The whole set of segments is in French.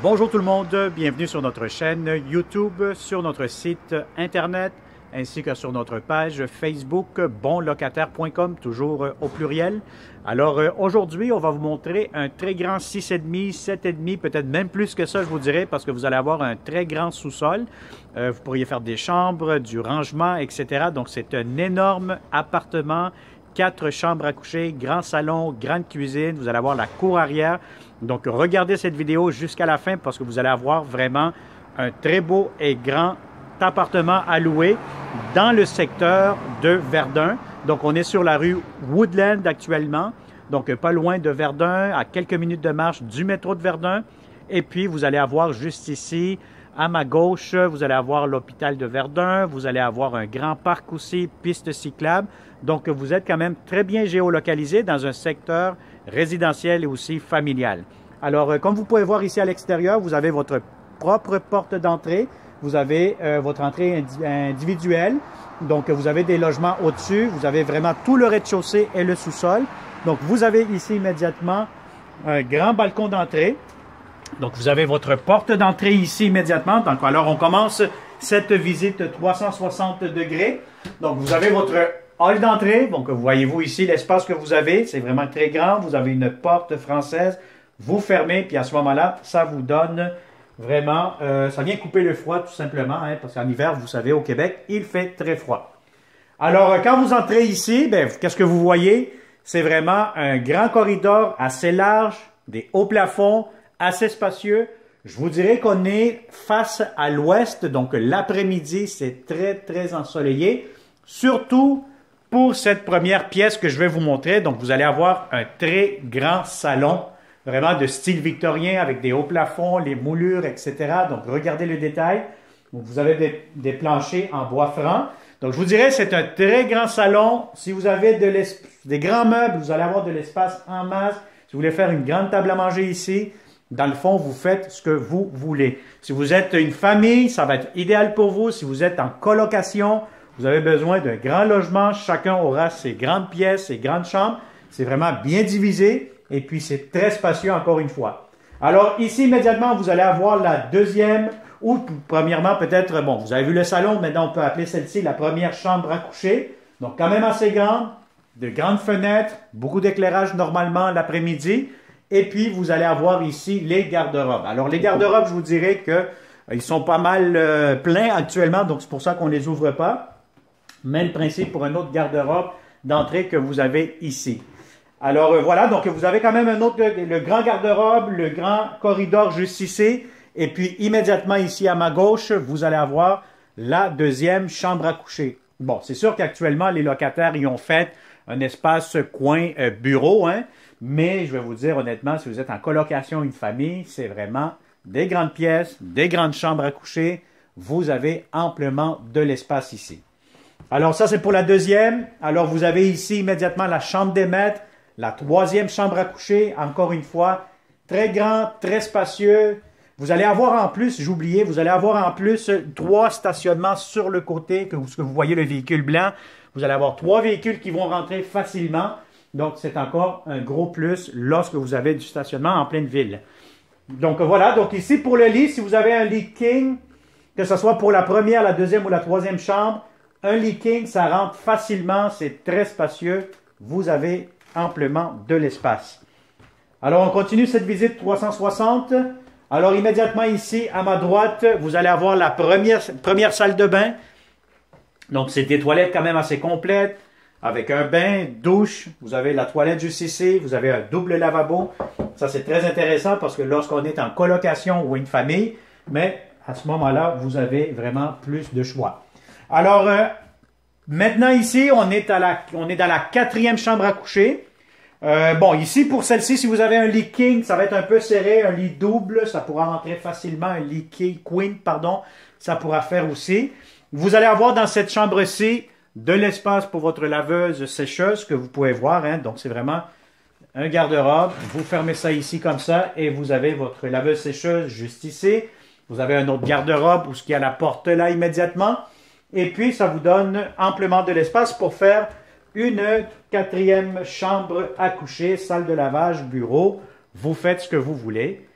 Bonjour tout le monde, bienvenue sur notre chaîne YouTube, sur notre site Internet, ainsi que sur notre page Facebook bonlocataire.com, toujours au pluriel. Aujourd'hui, on va vous montrer un très grand 6,5, 7,5, peut-être même plus que ça, je vous dirais, parce que vous allez avoir un très grand sous-sol. Vous pourriez faire des chambres, du rangement, etc. Donc, c'est un énorme appartement, 4 chambres à coucher, grand salon, grande cuisine. Vous allez avoir la cour arrière. Donc, regardez cette vidéo jusqu'à la fin parce que vous allez avoir vraiment un très beau et grand appartement à louer dans le secteur de Verdun. Donc, on est sur la rue Woodland actuellement, donc pas loin de Verdun, à quelques minutes de marche du métro de Verdun. Et puis, vous allez avoir juste ici, à ma gauche, vous allez avoir l'hôpital de Verdun, vous allez avoir un grand parc aussi, piste cyclable. Donc, vous êtes quand même très bien géolocalisé dans un secteur résidentiel et aussi familial. Alors, comme vous pouvez voir ici à l'extérieur, vous avez votre propre porte d'entrée. Vous avez votre entrée individuelle. Donc, vous avez des logements au-dessus. Vous avez vraiment tout le rez-de-chaussée et le sous-sol. Donc, vous avez ici immédiatement un grand balcon d'entrée. Donc, vous avez votre porte d'entrée ici immédiatement. Donc, alors, on commence cette visite 360 degrés. Donc, vous avez votre hall d'entrée. Donc, voyez-vous ici l'espace que vous avez. C'est vraiment très grand. Vous avez une porte française. Vous fermez, puis à ce moment-là, ça vous donne vraiment, ça vient couper le froid tout simplement, hein, parce qu'en hiver, vous savez, au Québec, il fait très froid. Alors, quand vous entrez ici, ben, qu'est-ce que vous voyez? C'est vraiment un grand corridor assez large, des hauts plafonds, assez spacieux. Je vous dirais qu'on est face à l'ouest, donc l'après-midi, c'est très, très ensoleillé. Surtout pour cette première pièce que je vais vous montrer. Donc, vous allez avoir un très grand salon, vraiment de style victorien avec des hauts plafonds, les moulures, etc. Donc, regardez le détail. Donc, vous avez des planchers en bois franc. Donc, je vous dirais, c'est un très grand salon. Si vous avez des grands meubles, vous allez avoir de l'espace en masse. Si vous voulez faire une grande table à manger ici, dans le fond, vous faites ce que vous voulez. Si vous êtes une famille, ça va être idéal pour vous. Si vous êtes en colocation, vous avez besoin d'un grand logement. Chacun aura ses grandes pièces, ses grandes chambres. C'est vraiment bien divisé. Et puis, c'est très spacieux encore une fois. Alors, ici, immédiatement, vous allez avoir la deuxième, ou premièrement, peut-être, bon, vous avez vu le salon, maintenant, on peut appeler celle-ci la première chambre à coucher. Donc, quand même assez grande, de grandes fenêtres, beaucoup d'éclairage normalement l'après-midi. Et puis, vous allez avoir ici les garde-robes. Alors, les garde-robes, je vous dirais que ils sont pas mal pleins actuellement, donc c'est pour ça qu'on ne les ouvre pas. Même principe pour un autre garde-robe d'entrée que vous avez ici. Alors voilà, donc vous avez quand même un autre, le grand garde-robe, le grand corridor juste ici. Et puis immédiatement ici à ma gauche, vous allez avoir la deuxième chambre à coucher. Bon, c'est sûr qu'actuellement, les locataires y ont fait un espace coin bureau, hein, mais je vais vous dire honnêtement, si vous êtes en colocation, une famille, c'est vraiment des grandes pièces, des grandes chambres à coucher. Vous avez amplement de l'espace ici. Alors ça, c'est pour la deuxième. Alors vous avez ici immédiatement la chambre des maîtres. La troisième chambre à coucher, encore une fois, très grand, très spacieux. Vous allez avoir en plus, j'oubliais, vous allez avoir en plus 3 stationnements sur le côté, que vous voyez le véhicule blanc. Vous allez avoir 3 véhicules qui vont rentrer facilement. Donc, c'est encore un gros plus lorsque vous avez du stationnement en pleine ville. Donc, voilà. Donc, ici, pour le lit, si vous avez un lit king, que ce soit pour la première, la deuxième ou la troisième chambre, un lit king, ça rentre facilement. C'est très spacieux. Vous avez amplement de l'espace. Alors, on continue cette visite 360. Alors, immédiatement ici, à ma droite, vous allez avoir la première salle de bain. Donc, c'est des toilettes quand même assez complètes, avec un bain, douche. Vous avez la toilette juste ici. Vous avez un double lavabo. Ça, c'est très intéressant parce que lorsqu'on est en colocation ou une famille, mais à ce moment-là, vous avez vraiment plus de choix. Alors, maintenant, ici, on est dans la quatrième chambre à coucher. Bon, ici, pour celle-ci, si vous avez un lit king, ça va être un peu serré. Un lit double, ça pourra rentrer facilement. Un lit queen, pardon, ça pourra faire aussi. Vous allez avoir dans cette chambre-ci de l'espace pour votre laveuse sécheuse que vous pouvez voir. Hein, donc, c'est vraiment un garde-robe. Vous fermez ça ici comme ça et vous avez votre laveuse sécheuse juste ici. Vous avez un autre garde-robe où il y a la porte là immédiatement. Et puis, ça vous donne amplement de l'espace pour faire une quatrième chambre à coucher, salle de lavage, bureau. Vous faites ce que vous voulez.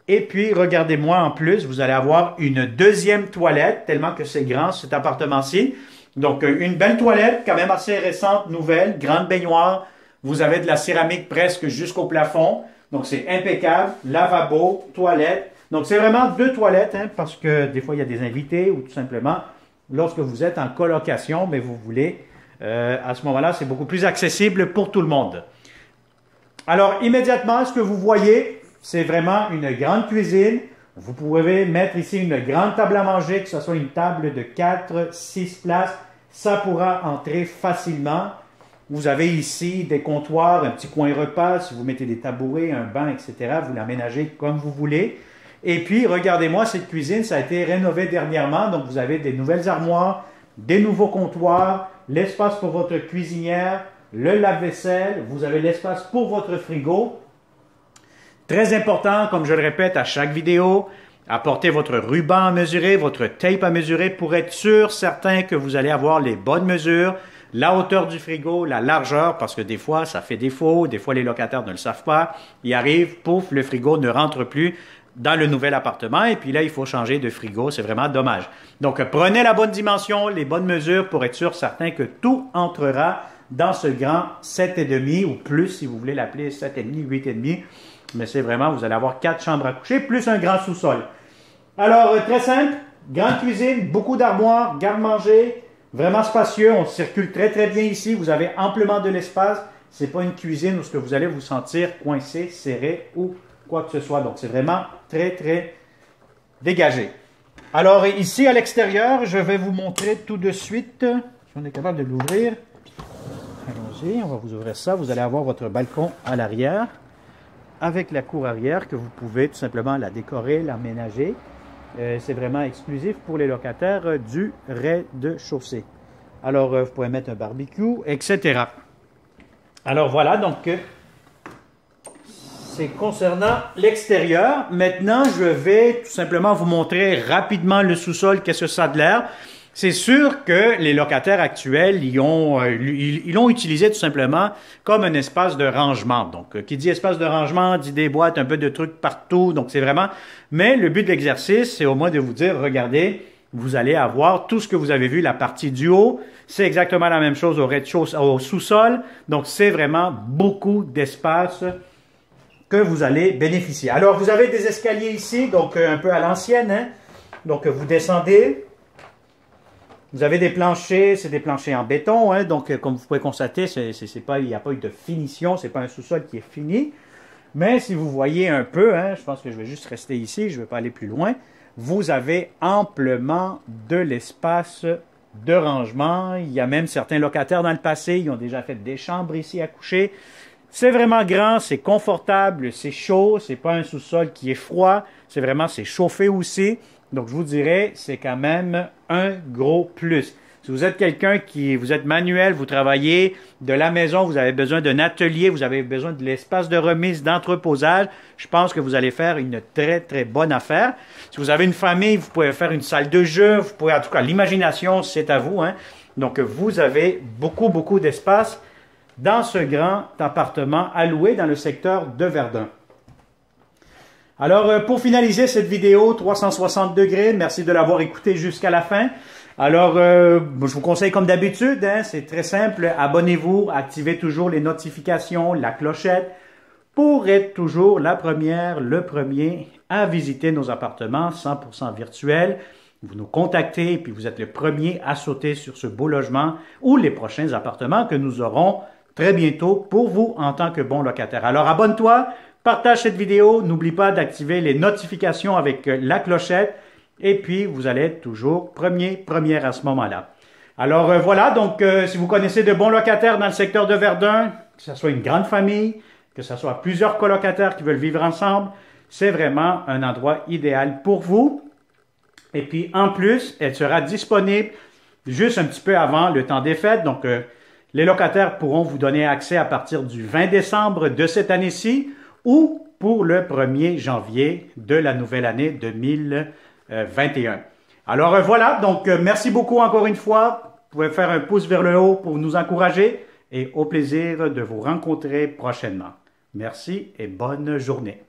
Et puis, regardez-moi en plus, vous allez avoir une deuxième toilette, tellement que c'est grand cet appartement-ci. Donc, une belle toilette, quand même assez récente, nouvelle, grande baignoire. Vous avez de la céramique presque jusqu'au plafond. Donc, c'est impeccable. Lavabo, toilette. Donc, c'est vraiment deux toilettes, hein, parce que des fois, il y a des invités ou tout simplement, lorsque vous êtes en colocation, mais vous voulez, à ce moment-là, c'est beaucoup plus accessible pour tout le monde. Alors, immédiatement, ce que vous voyez, c'est vraiment une grande cuisine. Vous pouvez mettre ici une grande table à manger, que ce soit une table de 4, 6 places. Ça pourra entrer facilement. Vous avez ici des comptoirs, un petit coin repas. Si vous mettez des tabourets, un banc, etc., vous l'aménagez comme vous voulez. Et puis, regardez-moi, cette cuisine, ça a été rénové dernièrement. Donc, vous avez des nouvelles armoires, des nouveaux comptoirs, l'espace pour votre cuisinière, le lave-vaisselle. Vous avez l'espace pour votre frigo. Très important, comme je le répète à chaque vidéo, apportez votre ruban à mesurer, votre tape à mesurer pour être sûr, certain que vous allez avoir les bonnes mesures, la hauteur du frigo, la largeur, parce que des fois, ça fait défaut, des fois les locataires ne le savent pas. Il arrive, pouf, le frigo ne rentre plus dans le nouvel appartement et puis là, il faut changer de frigo. C'est vraiment dommage. Donc, prenez la bonne dimension, les bonnes mesures pour être sûr, certain que tout entrera dans ce grand 7,5 ou plus, si vous voulez l'appeler 7,5, 8,5. Mais c'est vraiment, vous allez avoir 4 chambres à coucher, plus un grand sous-sol. Alors, très simple, grande cuisine, beaucoup d'armoires, garde-manger, vraiment spacieux, on circule très très bien ici, vous avez amplement de l'espace. Ce n'est pas une cuisine où ce que vous allez vous sentir coincé, serré ou quoi que ce soit. Donc, c'est vraiment très très dégagé. Alors, ici à l'extérieur, je vais vous montrer tout de suite, si on est capable de l'ouvrir. Allons-y, on va vous ouvrir ça, vous allez avoir votre balcon à l'arrière, avec la cour arrière que vous pouvez tout simplement la décorer, l'aménager. C'est vraiment exclusif pour les locataires du rez-de-chaussée. Alors, vous pouvez mettre un barbecue, etc. Alors voilà, donc, c'est concernant l'extérieur. Maintenant, je vais tout simplement vous montrer rapidement le sous-sol, qu'est-ce que ça a de l'air. C'est sûr que les locataires actuels, ils l'ont utilisé tout simplement comme un espace de rangement. Donc, qui dit espace de rangement, dit des boîtes, un peu de trucs partout. Donc, c'est vraiment... Mais le but de l'exercice, c'est au moins de vous dire, regardez, vous allez avoir tout ce que vous avez vu, la partie du haut. C'est exactement la même chose au rez-de-chaussée, au sous-sol. Donc, c'est vraiment beaucoup d'espace que vous allez bénéficier. Alors, vous avez des escaliers ici, donc un peu à l'ancienne, hein? Donc, vous descendez. Vous avez des planchers, c'est des planchers en béton, hein, donc comme vous pouvez constater, il n'y a pas eu de finition, ce n'est pas un sous-sol qui est fini. Mais si vous voyez un peu, hein, je pense que je vais juste rester ici, je ne vais pas aller plus loin, vous avez amplement de l'espace de rangement. Il y a même certains locataires dans le passé, ils ont déjà fait des chambres ici à coucher. C'est vraiment grand, c'est confortable, c'est chaud, c'est pas un sous-sol qui est froid, c'est chauffé aussi. Donc, je vous dirais, c'est quand même un gros plus. Si vous êtes quelqu'un vous êtes manuel, vous travaillez de la maison, vous avez besoin d'un atelier, vous avez besoin de l'espace de remise, d'entreposage, je pense que vous allez faire une très, très bonne affaire. Si vous avez une famille, vous pouvez faire une salle de jeu, vous pouvez, en tout cas, l'imagination, c'est à vous, hein. Donc, vous avez beaucoup, beaucoup d'espace dans ce grand appartement alloué dans le secteur de Verdun. Alors, pour finaliser cette vidéo 360 degrés, merci de l'avoir écouté jusqu'à la fin. Alors, je vous conseille comme d'habitude, hein, c'est très simple, abonnez-vous, activez toujours les notifications, la clochette, pour être toujours la première, le premier à visiter nos appartements 100% virtuels. Vous nous contactez et puis vous êtes le premier à sauter sur ce beau logement ou les prochains appartements que nous aurons très bientôt pour vous en tant que bon locataire. Alors, abonne-toi. Partage cette vidéo, n'oublie pas d'activer les notifications avec la clochette et puis vous allez être toujours première à ce moment-là. Alors voilà, donc si vous connaissez de bons locataires dans le secteur de Verdun, que ce soit une grande famille, que ce soit plusieurs colocataires qui veulent vivre ensemble, c'est vraiment un endroit idéal pour vous. Et puis en plus, elle sera disponible juste un petit peu avant le temps des fêtes, donc les locataires pourront vous donner accès à partir du 20 décembre de cette année-ci, ou pour le 1er janvier de la nouvelle année 2021. Alors voilà, donc merci beaucoup encore une fois. Vous pouvez faire un pouce vers le haut pour nous encourager et au plaisir de vous rencontrer prochainement. Merci et bonne journée.